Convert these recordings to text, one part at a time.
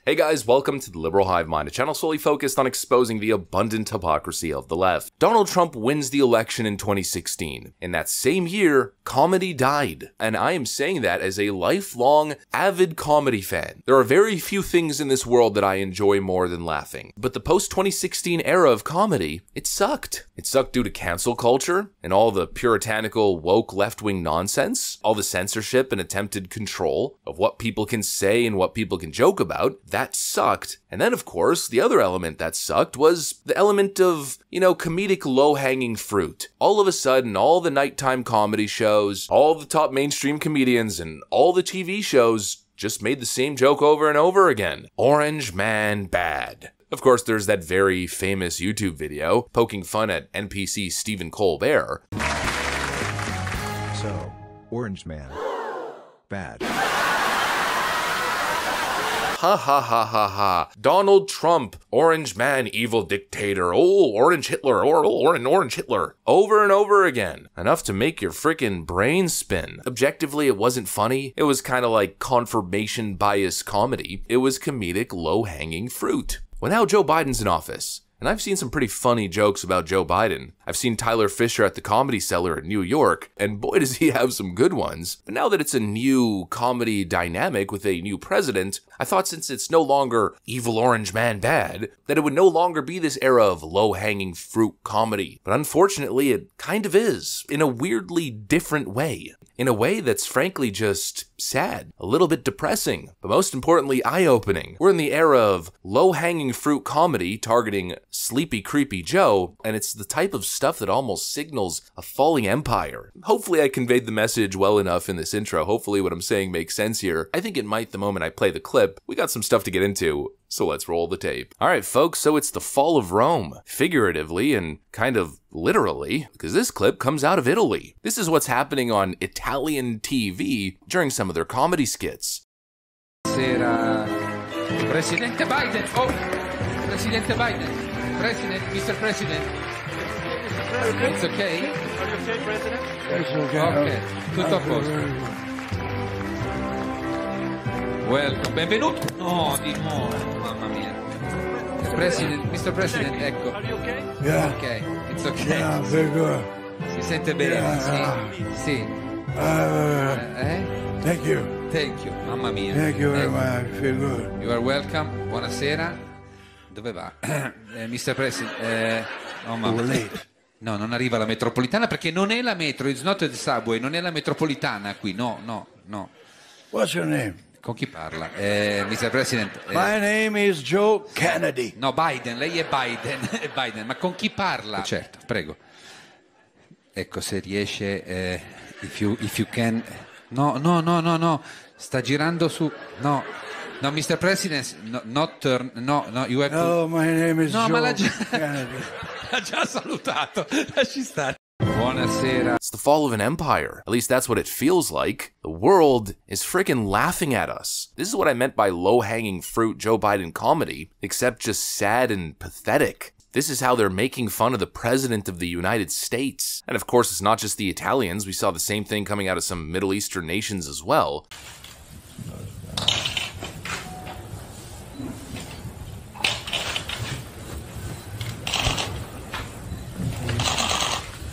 Hey guys, welcome to the Liberal Hive Mind, a channel solely focused on exposing the abundant hypocrisy of the left. Donald Trump wins the election in 2016. In that same year, comedy died. And I am saying that as a lifelong, avid comedy fan. There are very few things in this world that I enjoy more than laughing. But the post-2016 era of comedy, it sucked. It sucked due to cancel culture and all the puritanical, woke left-wing nonsense, all the censorship and attempted control of what people can say and what people can joke about. That sucked. And then, of course, the other element that sucked was the element of, comedic low-hanging fruit. All of a sudden, all the nighttime comedy shows, all the top mainstream comedians, and all the TV shows just made the same joke over and over again. Orange man bad. Of course, there's that very famous YouTube video poking fun at NPC Stephen Colbert. So, Orange man bad. Ha ha ha ha ha. Donald Trump, orange man, evil dictator, orange Hitler, orange Hitler. Over and over again. Enough to make your frickin' brain spin. Objectively, it wasn't funny. It was kind of like confirmation bias comedy. It was comedic low-hanging fruit. Well, now Joe Biden's in office. And I've seen some pretty funny jokes about Joe Biden. I've seen Tyler Fisher at the Comedy Cellar in New York, and boy does he have some good ones. But now that it's a new comedy dynamic with a new president, I thought since it's no longer evil orange man bad, that it would no longer be this era of low-hanging fruit comedy. But unfortunately, it kind of is, in a weirdly different way. In a way that's frankly just sad, a little bit depressing, but most importantly eye-opening. We're in the era of low-hanging fruit comedy targeting Sleepy Creepy Joe, and it's the type of stuff that almost signals a falling empire. Hopefully I conveyed the message well enough in this intro. Hopefully what I'm saying makes sense here. I think it might the moment I play the clip. We got some stuff to get into, so let's roll the tape. Alright folks, so it's the fall of Rome, figuratively and kind of literally, because this clip comes out of Italy. This is what's happening on Italian TV during some of their comedy skits. Buonasera, Presidente Biden. Oh, Presidente Biden. President, Mr. President. It's okay? Are you okay, President? Ok, tutto a posto. Welcome, benvenuto. No, di nuovo, mamma mia. President, Mr. President, ecco. Are you okay? Yeah. Ok, it's okay. Yeah, very good. Si sente bene, Yeah. sì. Thank you. Thank you, mamma mia. Thank you very Ecco. much. Feel good. You are welcome, buonasera. Dove va? Mr. President, oh mamma. Late. No, non arriva la metropolitana perché non è la metro, it's not the subway, non è la metropolitana qui, no. What's your name? Con chi parla? Mr. President. My name is Joe Kennedy. No, Biden, lei è Biden, è Biden, ma con chi parla? Certo, prego. Ecco, se riesce, if you can. No, sta girando su, no, Mr. President, not turn, no, you have to. Hello, my name is No, Joe ma l'ha già, Kennedy. l'ha già salutato, lasci stare. Buonasera. It's the fall of an empire. At least that's what it feels like. The world is freaking laughing at us. This is what I meant by low-hanging fruit Joe Biden comedy, except just sad and pathetic. This is how they're making fun of the President of the United States. And of course, it's not just the Italians. We saw the same thing coming out of some Middle Eastern nations as well.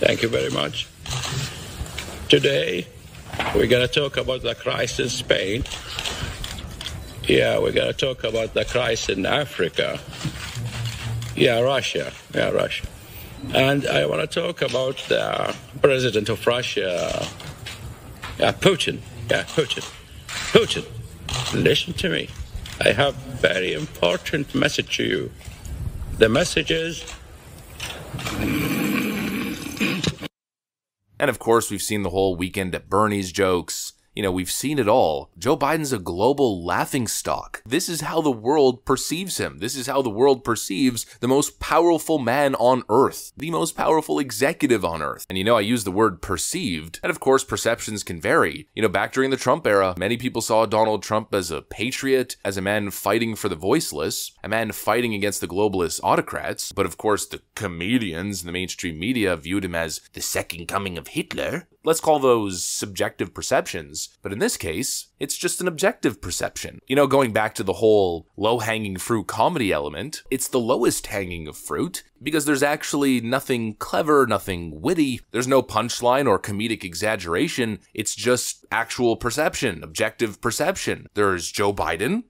Thank you very much. Today, we're going to talk about the crisis in Spain. Yeah, we're going to talk about the crisis in Africa. Russia. And I want to talk about the president of Russia, Putin. Putin, listen to me. I have a very important message to you. The message is... And of course, we've seen the whole Weekend at Bernie's jokes. We've seen it all. Joe Biden's a global laughingstock. This is how the world perceives him. This is how the world perceives the most powerful man on earth, the most powerful executive on earth. And I use the word perceived, and of course, perceptions can vary. Back during the Trump era, many people saw Donald Trump as a patriot, as a man fighting for the voiceless, a man fighting against the globalist autocrats. But of course, the comedians in the mainstream media viewed him as the second coming of Hitler. let's call those subjective perceptions. But in this case, it's just an objective perception. You know, going back to the whole low-hanging fruit comedy element, it's the lowest hanging of fruit because there's actually nothing clever, nothing witty. There's no punchline or comedic exaggeration. It's just actual perception, objective perception. There's Joe Biden.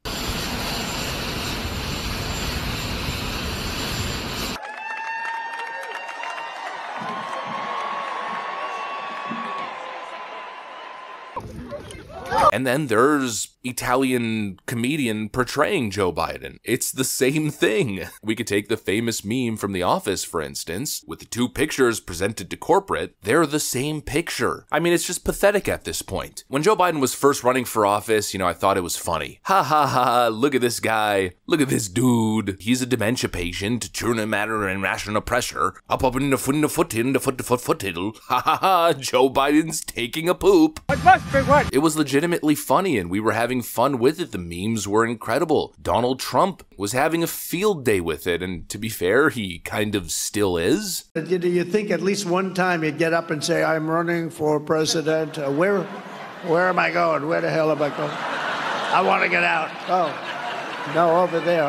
And then there's Italian comedian portraying Joe Biden. It's the same thing. We could take the famous meme from The Office, for instance, with the two pictures presented to corporate. They're the same picture. I mean, it's just pathetic at this point. When Joe Biden was first running for office, I thought it was funny. Ha ha ha, look at this guy. Look at this dude. He's a dementia patient, churning matter and rational pressure. Up in the foot, ha ha ha, Joe Biden's taking a poop. It was legitimately funny and we were having fun with it. The memes were incredible. Donald Trump was having a field day with it, and to be fair, he kind of still is. Do you think at least one time you'd get up and say, I'm running for president? Where am I going? Where the hell am I going? I want to get out. Oh, no, over there.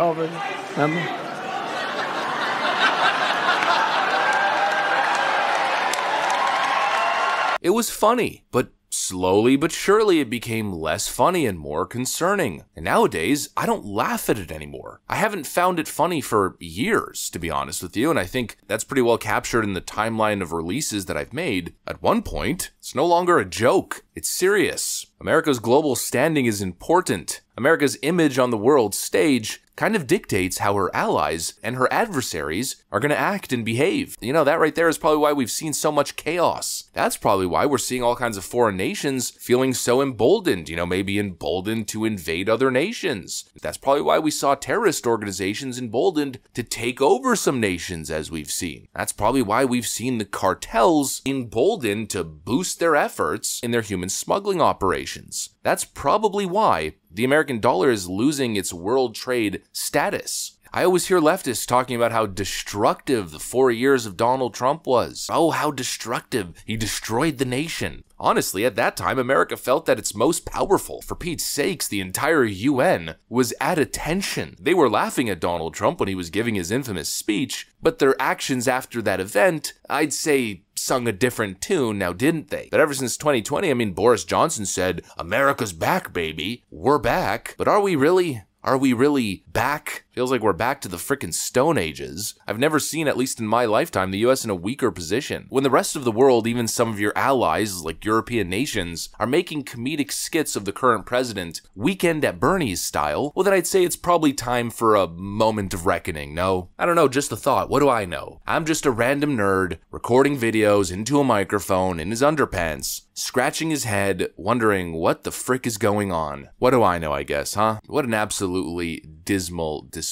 It was funny, but slowly but surely it became less funny and more concerning. And nowadays, I don't laugh at it anymore. I haven't found it funny for years, to be honest with you, and I think that's pretty well captured in the timeline of releases that I've made. At one point, it's no longer a joke. It's serious. America's global standing is important. America's image on the world stage kind of dictates how her allies and her adversaries are going to act and behave. That right there is probably why we've seen so much chaos. That's probably why we're seeing all kinds of foreign nations feeling so emboldened, maybe emboldened to invade other nations. That's probably why we saw terrorist organizations emboldened to take over some nations, as we've seen. That's probably why we've seen the cartels emboldened to boost their efforts in their human smuggling operations. That's probably why the American dollar is losing its world trade status. I always hear leftists talking about how destructive the 4 years of Donald Trump was. Oh, how destructive. He destroyed the nation. Honestly, at that time, America felt that its most powerful. For Pete's sakes, the entire UN was at attention. They were laughing at Donald Trump when he was giving his infamous speech, but their actions after that event, I'd say, sung a different tune, now didn't they? But ever since 2020, Boris Johnson said, America's back, baby. We're back. But are we really? Are we really back? Feels like we're back to the frickin' Stone Ages. I've never seen, at least in my lifetime, the US in a weaker position. When the rest of the world, even some of your allies, like European nations, are making comedic skits of the current president, Weekend at Bernie's style, well then I'd say it's probably time for a moment of reckoning, no? I don't know, just a thought, what do I know? I'm just a random nerd, recording videos into a microphone in his underpants, scratching his head, wondering what the frick is going on. What do I know, I guess, huh? What an absolutely dismal display.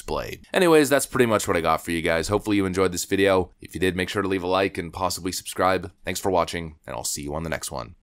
Anyways, that's pretty much what I got for you guys. Hopefully you enjoyed this video. If you did, make sure to leave a like and possibly subscribe. Thanks for watching, and I'll see you on the next one.